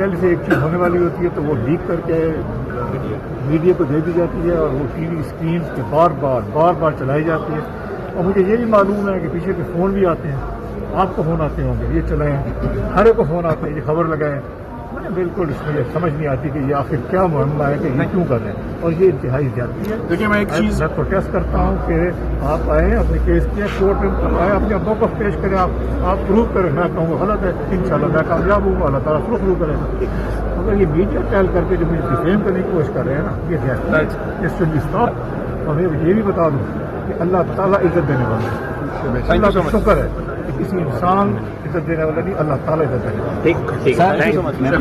پہلے سے ایک چیز ہونے والی ہوتی ہے تو وہ لیک کر کے میڈیا کو دے دی جاتی ہے اور وہ ٹی وی اسکرین پہ بار بار چلائی جاتی ہے. اور مجھے یہ بھی معلوم ہے کہ پیچھے کے فون بھی آتے ہیں، آپ کو فون آتے ہوں گے، یہ چلائیں، ہر ایک کو فون آتے ہیں، یہ خبر لگائیں. مجھے بالکل اس میں سمجھ نہیں آتی کہ یہ آخر کیا معاملہ ہے کہ یہ کیوں کر رہے ہیں، اور یہ انتہائی زیادتی ہے. دیکھیے میں ایک چیز میں پروٹیسٹ کرتا ہوں کہ آپ آئیں، اپنے کیس کیا کورٹ میں آئیں، اپنے موقف پیش کریں، آپ پروو کریں. میں کہوں گا غلط ہے، انشاءاللہ میں کامیاب ہوں گا، اللہ تعالیٰ پروو کرے گا. مگر یہ میڈیا ٹیل کر کے جو مجھے ڈیفیم کرنے کی کوشش کر رہے ہیں نا، یہ زیادتی ہے، اس شوڈ بی اسٹاپ. اور میں یہ بھی بتا دوں کہ اللہ تعالیٰ عزت دینے والا ہے. اللہ کا شکر ہے کہ کسی انسان عزت دینے والا نہیں، اللہ تعالیٰ عزت دینے والا ہے.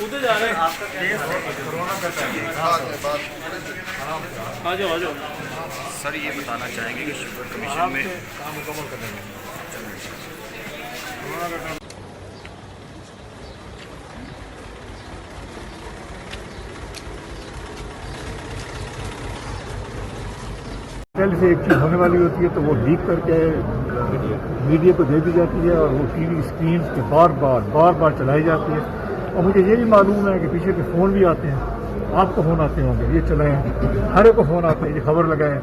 ادھر جا رہے ہیں. آ جاؤ. سر یہ بتانا چاہیں گے کہ شوگر کمیشن میں پہلے سے ایک چیز ہونے والی ہوتی ہے تو وہ لیک کر کے میڈیا کو دے دی جاتی ہے اور وہ ٹی وی اسکرین پہ بار بار چلائی جاتی ہے. اور مجھے یہ بھی معلوم ہے کہ پیچھے کے فون بھی آتے ہیں، آپ کو فون آتے ہوں گے، یہ چلائیں، ہر ایک کو فون آتے ہیں، یہ خبر لگائیں.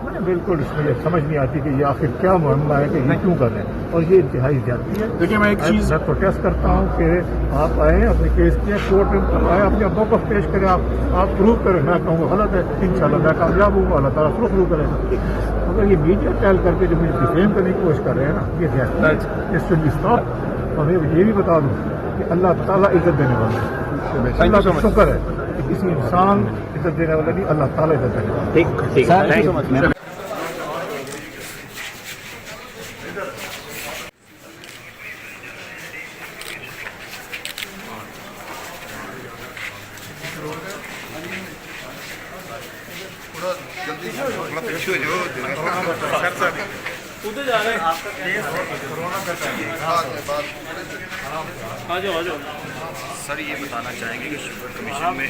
مجھے بالکل اس میں سمجھ نہیں آتی کہ یہ آخر کیا معاملہ ہے کہ یہ کیوں کر رہے ہیں، اور یہ انتہائی زیادتی ہے. دیکھیے میں ایک چیز میں پروٹیسٹ کرتا ہوں کہ آپ آئیں، اپنے کیس کیا کورٹ میں آئیں، اپنے موقف پیش کریں، آپ پروو کریں. میں کہوں گا غلط ہے، انشاءاللہ میں کامیاب ہوں گا، اللہ تعالیٰ پروو کرے گا. مگر یہ میڈیا ٹیل کر کے جو مجھے ڈیفیم کرنے کی کوشش کر رہے ہیں نا، یہ زیادتی ہے، اس شوڈ بی اسٹاپ. اور میں یہ بھی بتا دوں کہ اللہ تعالیٰ عزت دینے والا ہے. اللہ کا شکر ہے کہ کسی انسان عزت دینے والا نہیں، اللہ تعالیٰ عزت دینے والا ہے. ادھر جا رہے ہیں. آ جاؤ. سر یہ بتانا چاہیں گے کہ شوگر کمیشن میں